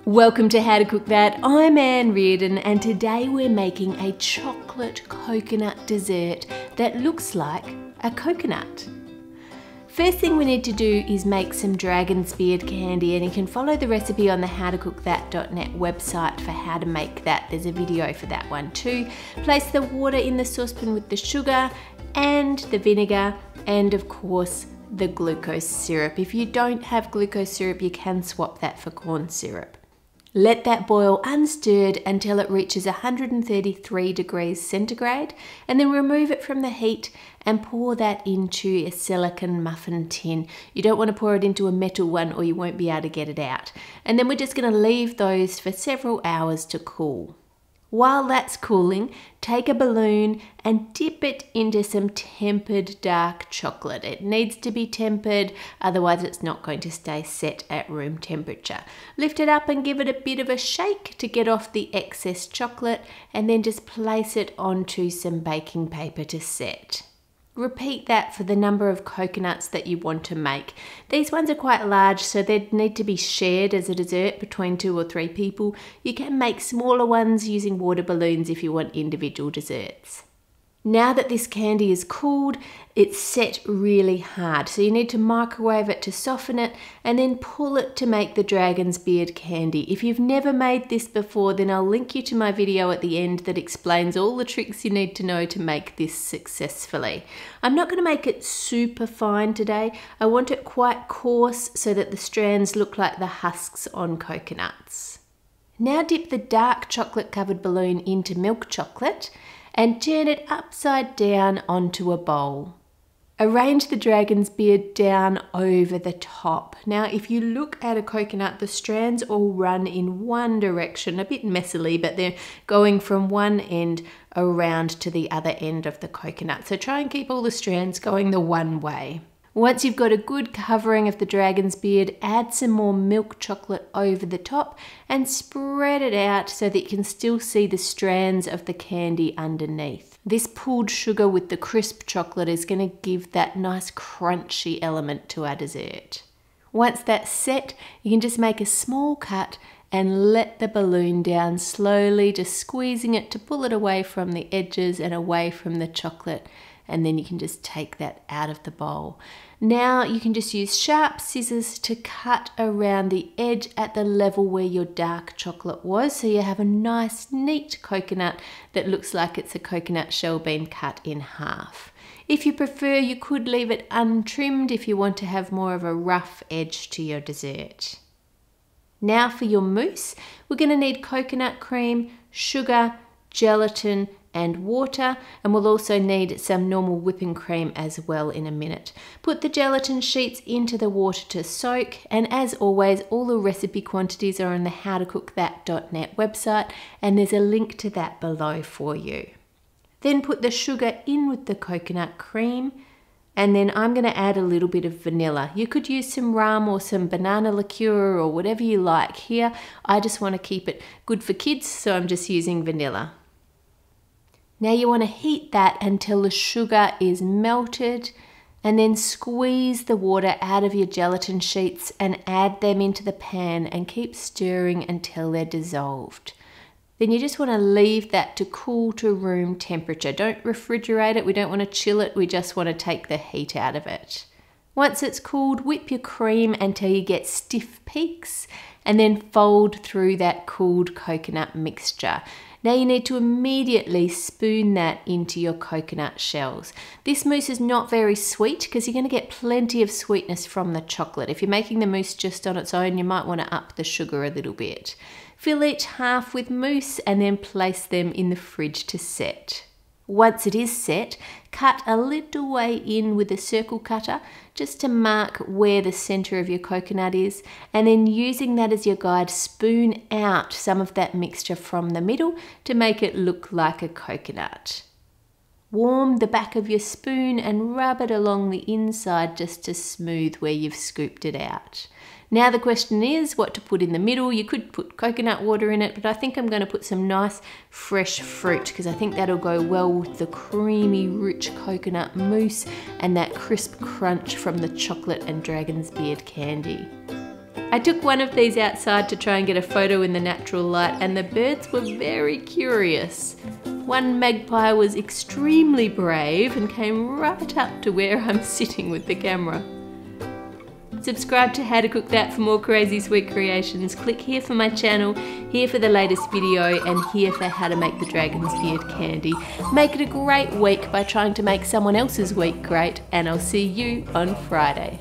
Welcome to How to Cook That. I'm Ann Reardon and today we're making a chocolate coconut dessert that looks like a coconut. First thing we need to do is make some dragon's beard candy, and you can follow the recipe on the howtocookthat.net website for how to make that. There's a video for that one too. Place the water in the saucepan with the sugar and the vinegar and of course the glucose syrup. If you don't have glucose syrup, you can swap that for corn syrup. Let that boil unstirred until it reaches 133 degrees centigrade, and then remove it from the heat and pour that into a silicone muffin tin. You don't want to pour it into a metal one or you won't be able to get it out. And then we're just going to leave those for several hours to cool. While that's cooling, take a balloon and dip it into some tempered dark chocolate. It needs to be tempered, otherwise it's not going to stay set at room temperature. Lift it up and give it a bit of a shake to get off the excess chocolate, and then just place it onto some baking paper to set. Repeat that for the number of coconuts that you want to make. These ones are quite large, so they'd need to be shared as a dessert between 2 or 3 people. You can make smaller ones using water balloons if you want individual desserts. Now that this candy is cooled, it's set really hard, so you need to microwave it to soften it and then pull it to make the dragon's beard candy. If you've never made this before, then I'll link you to my video at the end that explains all the tricks you need to know to make this successfully. I'm not going to make it super fine today. I want it quite coarse so that the strands look like the husks on coconuts. Now dip the dark chocolate covered balloon into milk chocolate and turn it upside down onto a bowl. Arrange the dragon's beard down over the top. Now, if you look at a coconut, the strands all run in one direction, a bit messily, but they're going from one end around to the other end of the coconut. So try and keep all the strands going the one way. Once you've got a good covering of the dragon's beard, add some more milk chocolate over the top and spread it out so that you can still see the strands of the candy underneath. This pulled sugar with the crisp chocolate is going to give that nice crunchy element to our dessert. Once that's set, you can just make a small cut and let the balloon down slowly, just squeezing it to pull it away from the edges and away from the chocolate. And then you can just take that out of the bowl. Now you can just use sharp scissors to cut around the edge at the level where your dark chocolate was, so you have a nice neat coconut that looks like it's a coconut shell being cut in half. If you prefer, you could leave it untrimmed if you want to have more of a rough edge to your dessert. Now for your mousse, we're going to need coconut cream, sugar, gelatin, and water, and we'll also need some normal whipping cream as well in a minute. Put the gelatin sheets into the water to soak, and as always, all the recipe quantities are on the howtocookthat.net website, and there's a link to that below for you. Then put the sugar in with the coconut cream, and then I'm going to add a little bit of vanilla. You could use some rum or some banana liqueur or whatever you like. Here, I just want to keep it good for kids, so I'm just using vanilla. Now you want to heat that until the sugar is melted, and then squeeze the water out of your gelatin sheets and add them into the pan and keep stirring until they're dissolved. Then you just want to leave that to cool to room temperature. Don't refrigerate it, we don't want to chill it, we just want to take the heat out of it. Once it's cooled, whip your cream until you get stiff peaks and then fold through that cooled coconut mixture. Now you need to immediately spoon that into your coconut shells. This mousse is not very sweet because you're going to get plenty of sweetness from the chocolate. If you're making the mousse just on its own, you might want to up the sugar a little bit. Fill each half with mousse and then place them in the fridge to set. Once it is set, cut a little way in with a circle cutter just to mark where the center of your coconut is, and then using that as your guide, spoon out some of that mixture from the middle to make it look like a coconut. Warm the back of your spoon and rub it along the inside just to smooth where you've scooped it out. Now the question is what to put in the middle. You could put coconut water in it, but I think I'm going to put some nice fresh fruit because I think that'll go well with the creamy, rich coconut mousse and that crisp crunch from the chocolate and dragon's beard candy. I took one of these outside to try and get a photo in the natural light, and the birds were very curious. One magpie was extremely brave and came right up to where I'm sitting with the camera. Subscribe to How to Cook That for more crazy sweet creations. Click here for my channel, here for the latest video, and here for how to make the dragon's beard candy. Make it a great week by trying to make someone else's week great, and I'll see you on Friday.